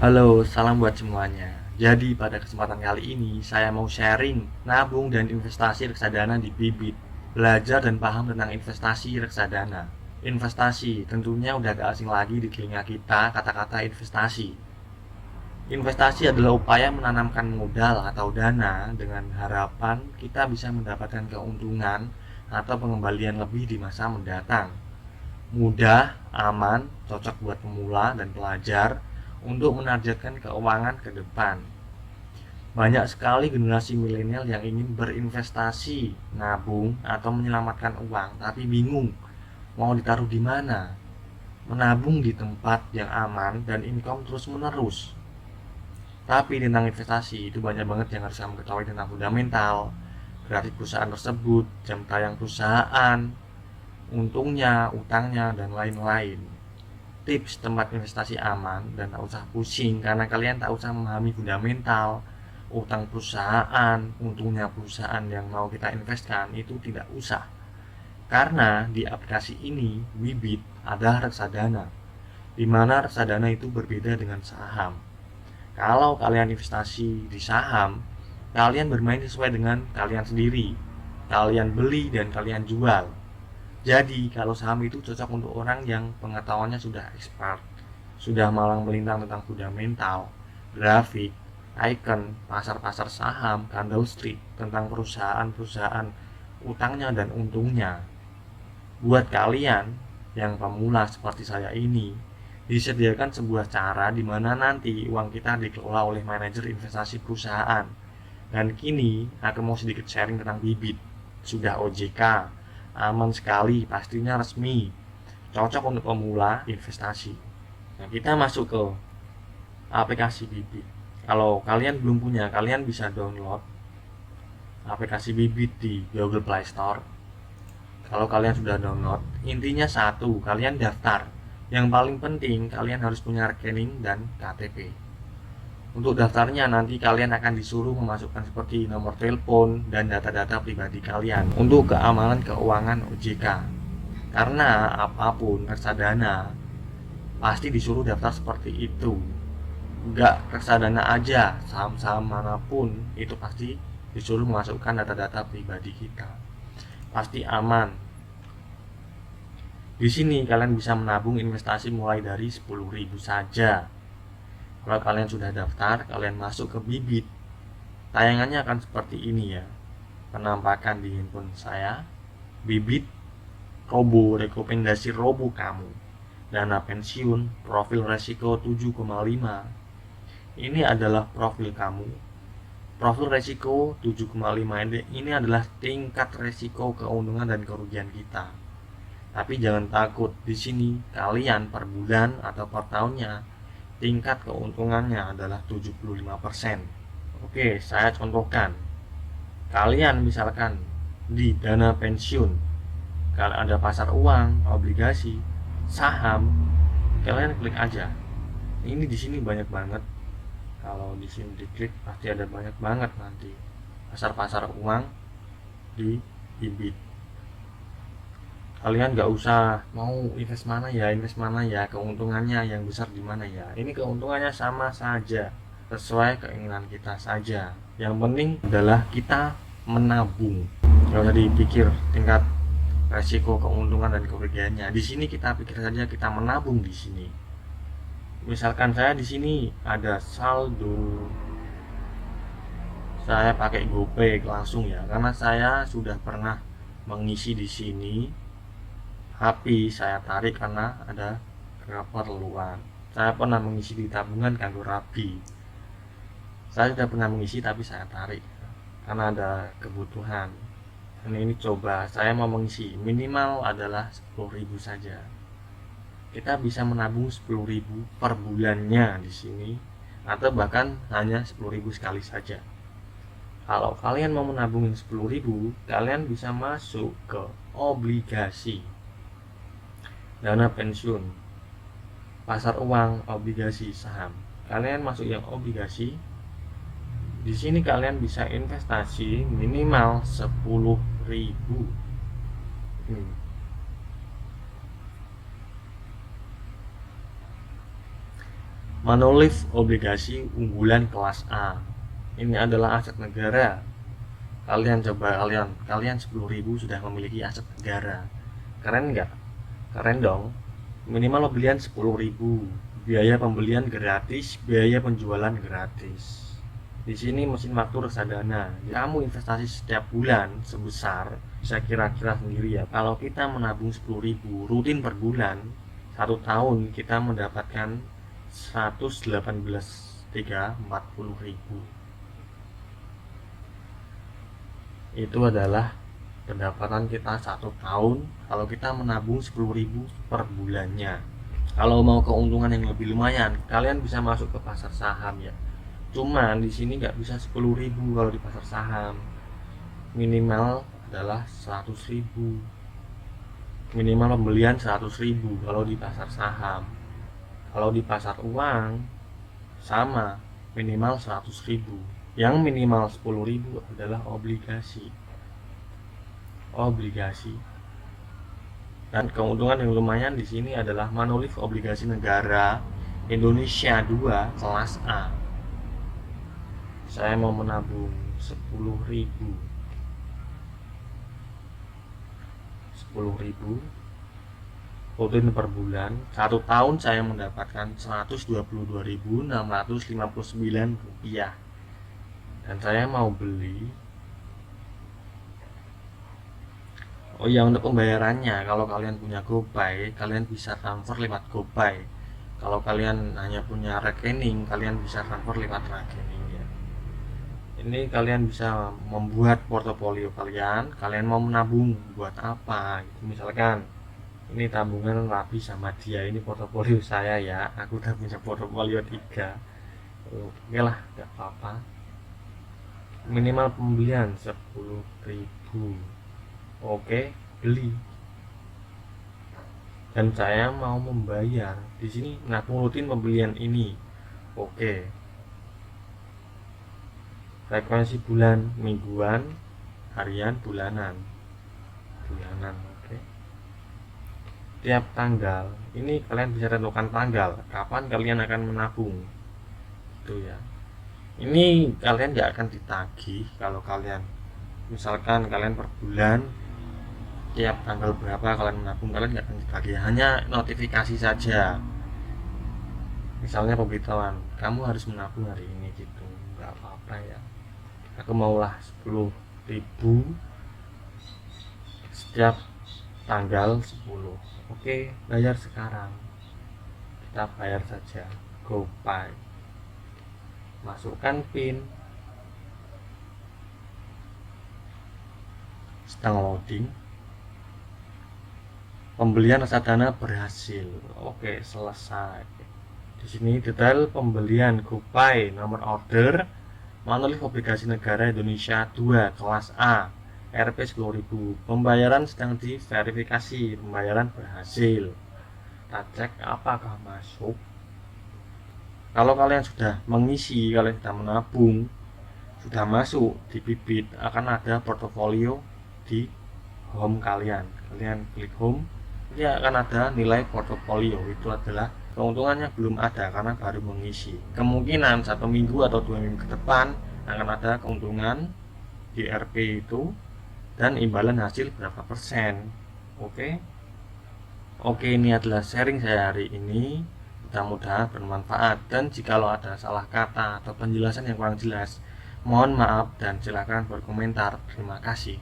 Halo, salam buat semuanya. Jadi pada kesempatan kali ini saya mau sharing nabung dan investasi reksadana di Bibit. Belajar dan paham tentang investasi reksadana. Investasi tentunya udah gak asing lagi di telinga kita kata-kata investasi. Investasi adalah upaya menanamkan modal atau dana dengan harapan kita bisa mendapatkan keuntungan atau pengembalian lebih di masa mendatang. Mudah, aman, cocok buat pemula dan pelajar untuk menargetkan keuangan ke depan. Banyak sekali generasi milenial yang ingin berinvestasi, nabung, atau menyelamatkan uang, tapi bingung mau ditaruh di mana. Menabung di tempat yang aman dan income terus-menerus. Tapi tentang investasi itu banyak banget yang harus kamu ketahui tentang fundamental, grafik perusahaan tersebut, jam tayang perusahaan, untungnya, utangnya, dan lain-lain. Tips tempat investasi aman dan tak usah pusing karena kalian tak usah memahami fundamental, utang perusahaan, untungnya perusahaan yang mau kita investkan itu tidak usah. Karena di aplikasi ini, Bibit ada reksadana, di mana reksadana itu berbeda dengan saham. Kalau kalian investasi di saham, kalian bermain sesuai dengan kalian sendiri. Kalian beli dan kalian jual. Jadi, kalau saham itu cocok untuk orang yang pengetahuannya sudah expert, sudah malang melintang tentang fundamental, grafik, icon, pasar-pasar saham, candlestick, tentang perusahaan-perusahaan, utangnya dan untungnya. Buat kalian yang pemula seperti saya ini, disediakan sebuah cara di mana nanti uang kita dikelola oleh manajer investasi perusahaan. Dan kini aku mau sedikit sharing tentang Bibit. Sudah OJK, aman sekali, pastinya resmi, cocok untuk pemula investasi. Nah, kita masuk ke aplikasi Bibit. Kalau kalian belum punya, kalian bisa download aplikasi Bibit di Google Play Store. Kalau kalian sudah download, intinya satu, kalian daftar. Yang paling penting, kalian harus punya rekening dan KTP. Untuk daftarnya nanti kalian akan disuruh memasukkan seperti nomor telepon dan data-data pribadi kalian untuk keamanan keuangan OJK. Karena apapun reksadana pasti disuruh daftar seperti itu. Enggak reksadana aja, saham-saham manapun itu pasti disuruh memasukkan data-data pribadi kita. Pasti aman. Di sini kalian bisa menabung investasi mulai dari 10.000 saja. Kalau kalian sudah daftar, kalian masuk ke Bibit. Tayangannya akan seperti ini ya. Penampakan di handphone saya. Bibit, Robo, rekomendasi Robo kamu. Dana pensiun, profil resiko 7,5. Ini adalah profil kamu. Profil resiko 7,5 ini adalah tingkat resiko keuntungan dan kerugian kita. Tapi jangan takut, di sini kalian per bulan atau per tahunnya tingkat keuntungannya adalah 75%. Oke, saya contohkan. Kalian misalkan di dana pensiun, kalau ada pasar uang, obligasi, saham, kalian klik aja. Ini di sini banyak banget. Kalau di sini diklik pasti ada banyak banget nanti pasar-pasar uang di Bibit. Kalian nggak usah mau invest mana ya, keuntungannya yang besar di mana ya. Ini keuntungannya sama saja, sesuai keinginan kita saja. Yang penting adalah kita menabung. Kalau tadi pikir tingkat resiko keuntungan dan kerugiannya, di sini kita pikir saja kita menabung di sini. Misalkan saya di sini ada saldo, saya pakai GoPay langsung ya, karena saya sudah pernah mengisi di sini. Tapi saya tarik karena ada keperluan. Saya pernah mengisi di tabungan kanggo rabi. Saya sudah pernah mengisi tapi saya tarik karena ada kebutuhan. Ini coba saya mau mengisi minimal adalah 10.000 saja. Kita bisa menabung 10.000 per bulannya di sini atau bahkan hanya 10.000 sekali saja. Kalau kalian mau menabung 10.000, kalian bisa masuk ke obligasi, dana pensiun, pasar uang, obligasi, saham. Kalian masuk yang obligasi. Di sini kalian bisa investasi minimal 10.000. Monolith obligasi unggulan kelas A. Ini adalah aset negara. Kalian 10.000 sudah memiliki aset negara. Keren nggak? Keren dong. Minimal pembelian 10.000, biaya pembelian gratis, biaya penjualan gratis. Di sini mesin waktu reksadana. Kamu investasi setiap bulan sebesar, bisa kira-kira sendiri ya. Kalau kita menabung 10.000 rutin per bulan, 1 tahun kita mendapatkan 118.340.000. Itu adalah pendapatan kita 1 tahun kalau kita menabung 10.000 per bulannya. Kalau mau keuntungan yang lebih lumayan, kalian bisa masuk ke pasar saham ya. Cuman di sini nggak bisa 10.000 kalau di pasar saham. Minimal adalah 100.000. Minimal pembelian 100.000 kalau di pasar saham. Kalau di pasar uang sama, minimal 100.000. Yang minimal 10.000 adalah obligasi. Dan keuntungan yang lumayan di sini adalah Monolith obligasi negara Indonesia 2 kelas A. Saya mau menabung 10.000 rutin per bulan. 1 tahun saya mendapatkan 122.659 rupiah. Dan saya mau beli. Oh ya, untuk pembayarannya, kalau kalian punya GoPay, kalian bisa transfer lewat GoPay. Kalau kalian hanya punya rekening, kalian bisa transfer lewat rekening ya. Ini kalian bisa membuat portofolio kalian. Kalian mau menabung buat apa? Misalkan ini tabungan Rabi sama dia, ini portofolio saya ya. Aku udah punya portofolio 3. Oke lah, gak apa-apa. Minimal pembelian 10.000. Oke, beli. Dan saya mau membayar. Di sini menabung rutin pembelian ini. Oke. Frekuensi bulan, mingguan, harian, bulanan. Oke. Tiap tanggal, ini kalian bisa tentukan tanggal kapan kalian akan menabung. Itu ya. Ini kalian nggak akan ditagih kalau kalian misalkan kalian per bulan tiap tanggal berapa kalian menabung, kalian nggak akan ditagih, hanya notifikasi saja. Misalnya pemberitahuan kamu harus menabung hari ini gitu, nggak apa-apa ya. Aku maulah 10.000 setiap tanggal 10. Oke, bayar sekarang. Kita bayar saja GoPay. Masukkan PIN. Sedang loading. Pembelian reksadana berhasil. Oke, selesai. Di sini detail pembelian GoPay, nomor order, Monolith obligasi negara Indonesia 2 kelas A, Rp 10.000. Pembayaran sedang diverifikasi, pembayaran berhasil. Kita cek apakah masuk. Kalau kalian sudah mengisi, kalian sudah menabung, sudah masuk di Bibit, akan ada portofolio di home kalian. Kalian klik home, ya akan ada nilai portofolio. Itu adalah keuntungannya belum ada karena baru mengisi. Kemungkinan 1 minggu atau 2 minggu ke depan akan ada keuntungan di RP itu dan imbalan hasil berapa persen. Oke, ini adalah sharing saya hari ini. Mudah-mudahan bermanfaat, dan jikalau ada salah kata atau penjelasan yang kurang jelas, mohon maaf dan silakan berkomentar. Terima kasih.